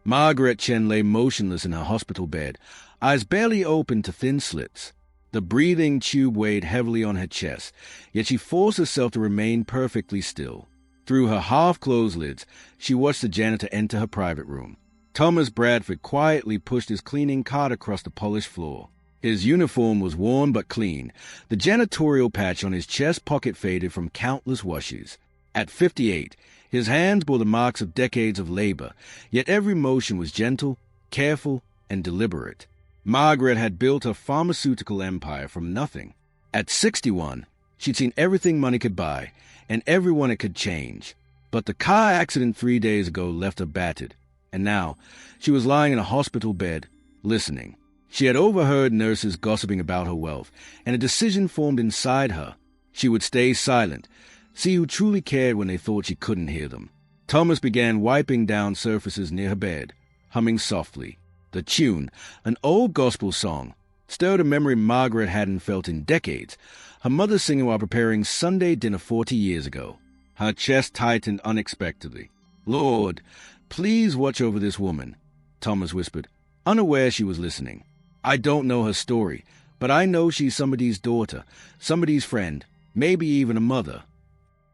Margaret Chen lay motionless in her hospital bed, eyes barely open to thin slits. The breathing tube weighed heavily on her chest, yet she forced herself to remain perfectly still. Through her half-closed lids, she watched the janitor enter her private room. Thomas Bradford quietly pushed his cleaning cart across the polished floor. His uniform was worn but clean, the janitorial patch on his chest pocket faded from countless washes. At 58, his hands bore the marks of decades of labor, yet every motion was gentle, careful, and deliberate. Margaret had built a pharmaceutical empire from nothing. At 61, she'd seen everything money could buy, and everyone it could change. But the car accident 3 days ago left her battered, and now she was lying in a hospital bed, listening. She had overheard nurses gossiping about her wealth, and a decision formed inside her. She would stay silent, see who truly cared when they thought she couldn't hear them. Thomas began wiping down surfaces near her bed, humming softly. The tune, an old gospel song, stirred a memory Margaret hadn't felt in decades, her mother singing while preparing Sunday dinner 40 years ago. Her chest tightened unexpectedly. "Lord, please watch over this woman," Thomas whispered, unaware she was listening. "I don't know her story, but I know she's somebody's daughter, somebody's friend, maybe even a mother."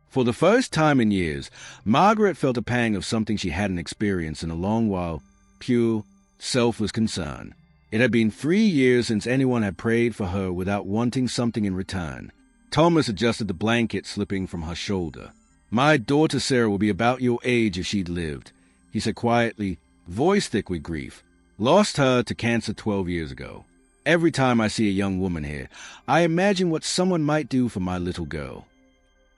For the first time in years, Margaret felt a pang of something she hadn't experienced in a long while, pure, selfless concern. It had been 3 years since anyone had prayed for her without wanting something in return. Thomas adjusted the blanket slipping from her shoulder. "My daughter Sarah will be about your age if she'd lived," he said quietly, voice thick with grief. "Lost her to cancer 12 years ago. Every time I see a young woman here, I imagine what someone might do for my little girl."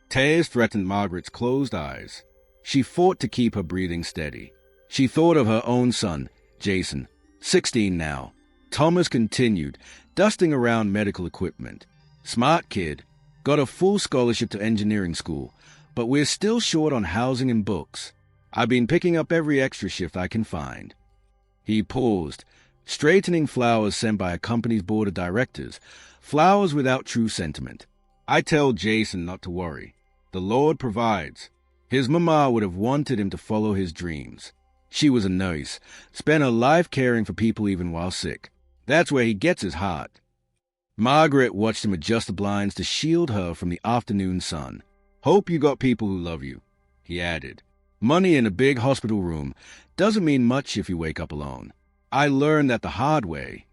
Tears threatened Margaret's closed eyes. She fought to keep her breathing steady. She thought of her own son, Jason, 16 now. Thomas continued, dusting around medical equipment. "Smart kid, got a full scholarship to engineering school, but we're still short on housing and books. I've been picking up every extra shift I can find." He paused, straightening flowers sent by a company's board of directors, flowers without true sentiment. "I tell Jason not to worry. The Lord provides." His mama would have wanted him to follow his dreams. She was a nurse, spent her life caring for people even while sick. That's where he gets his heart. Margaret watched him adjust the blinds to shield her from the afternoon sun. "Hope you got people who love you," he added. "Money in a big hospital room doesn't mean much if you wake up alone. I learned that the hard way."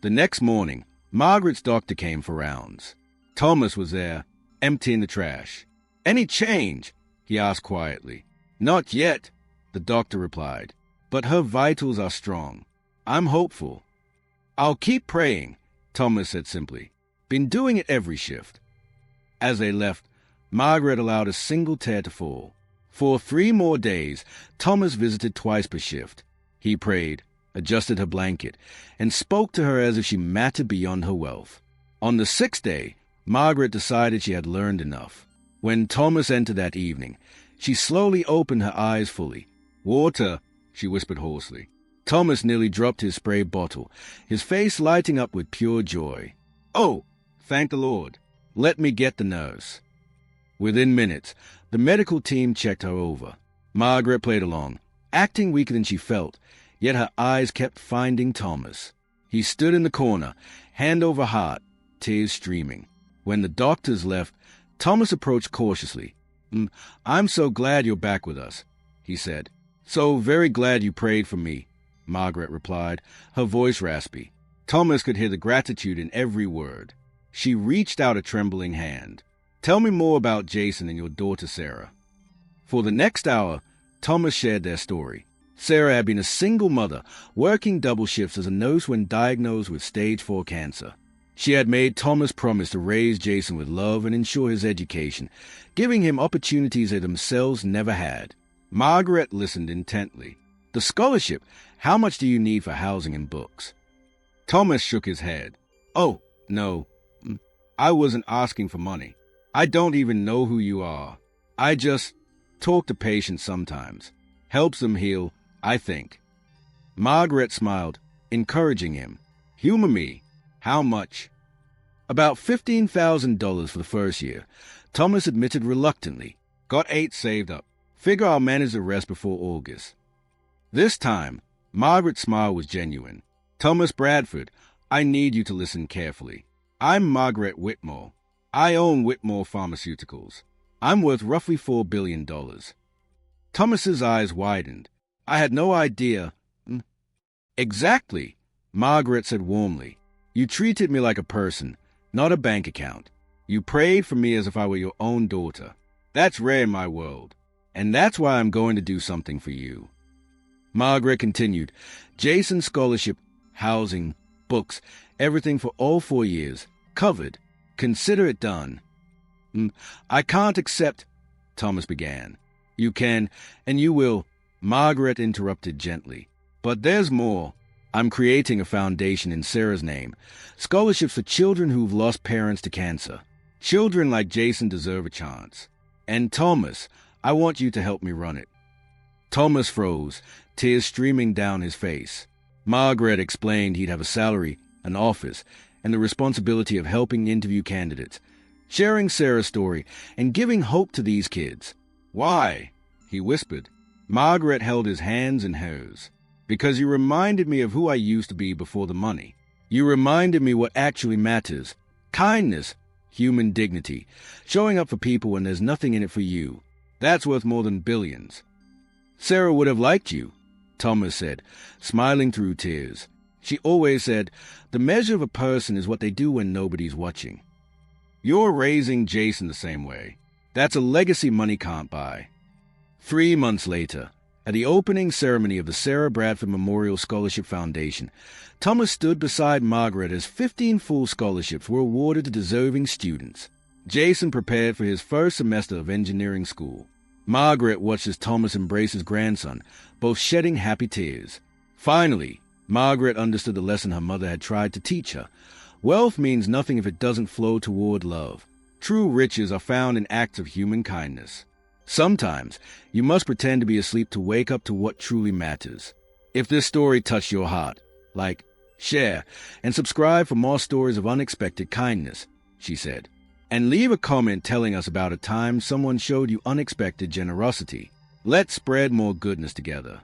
The next morning, Margaret's doctor came for rounds. Thomas was there, emptying the trash. "Any change?" he asked quietly. "Not yet," the doctor replied, "but her vitals are strong. I'm hopeful." "I'll keep praying," Thomas said simply. "Been doing it every shift." As they left, Margaret allowed a single tear to fall. For 3 more days, Thomas visited twice per shift. He prayed, adjusted her blanket, and spoke to her as if she mattered beyond her wealth. On the 6th day, Margaret decided she had learned enough. When Thomas entered that evening, she slowly opened her eyes fully. "Water," she whispered hoarsely. Thomas nearly dropped his spray bottle, his face lighting up with pure joy. "Oh, thank the Lord. Let me get the nurse." Within minutes, the medical team checked her over. Margaret played along, acting weaker than she felt, yet her eyes kept finding Thomas. He stood in the corner, hand over heart, tears streaming. When the doctors left, Thomas approached cautiously. "I'm so glad you're back with us," he said. "So very glad you prayed for me," Margaret replied, her voice raspy. Thomas could hear the gratitude in every word. She reached out a trembling hand. "Tell me more about Jason and your daughter Sarah." For the next hour, Thomas shared their story. Sarah had been a single mother, working double shifts as a nurse when diagnosed with stage 4 cancer. She had made Thomas promise to raise Jason with love and ensure his education, giving him opportunities they themselves never had. Margaret listened intently. "The scholarship, how much do you need for housing and books?" Thomas shook his head. "Oh, no. I wasn't asking for money. I don't even know who you are. I just talk to patients sometimes. Helps them heal, I think." Margaret smiled, encouraging him. "Humor me. How much?" "About $15,000 for the first year," Thomas admitted reluctantly. "Got 8 saved up. Figure I'll manage the rest before August." This time, Margaret's smile was genuine. Thomas Bradford, I need you to listen carefully. I'm Margaret Whitmore. I own Whitmore Pharmaceuticals. I'm worth roughly $4 billion. Thomas's eyes widened. I had no idea. Exactly, Margaret said warmly. You treated me like a person, not a bank account. You prayed for me as if I were your own daughter. That's rare in my world, and that's why I'm going to do something for you. Margaret continued, Jason's scholarship, housing, books, everything for all 4 years, covered. Consider it done. I can't accept, Thomas began. You can, and you will, Margaret interrupted gently. But there's more. I'm creating a foundation in Sarah's name. Scholarships for children who've lost parents to cancer. Children like Jason deserve a chance. And Thomas, I want you to help me run it. Thomas froze, tears streaming down his face. Margaret explained he'd have a salary, an office, and the responsibility of helping interview candidates, sharing Sarah's story, and giving hope to these kids. Why? He whispered. Margaret held his hands in hers. Because you reminded me of who I used to be before the money. You reminded me what actually matters. Kindness, human dignity, showing up for people when there's nothing in it for you. That's worth more than billions. Sarah would have liked you, Thomas said, smiling through tears. She always said, the measure of a person is what they do when nobody's watching. You're raising Jason the same way. That's a legacy money can't buy. 3 months later, at the opening ceremony of the Sarah Bradford Memorial Scholarship Foundation, Thomas stood beside Margaret as 15 full scholarships were awarded to deserving students. Jason prepared for his first semester of engineering school. Margaret watched as Thomas embraced his grandson, both shedding happy tears. Finally, Margaret understood the lesson her mother had tried to teach her. Wealth means nothing if it doesn't flow toward love. True riches are found in acts of human kindness. Sometimes, you must pretend to be asleep to wake up to what truly matters. If this story touched your heart, like, share, and subscribe for more stories of unexpected kindness, she said. And leave a comment telling us about a time someone showed you unexpected generosity. Let's spread more goodness together.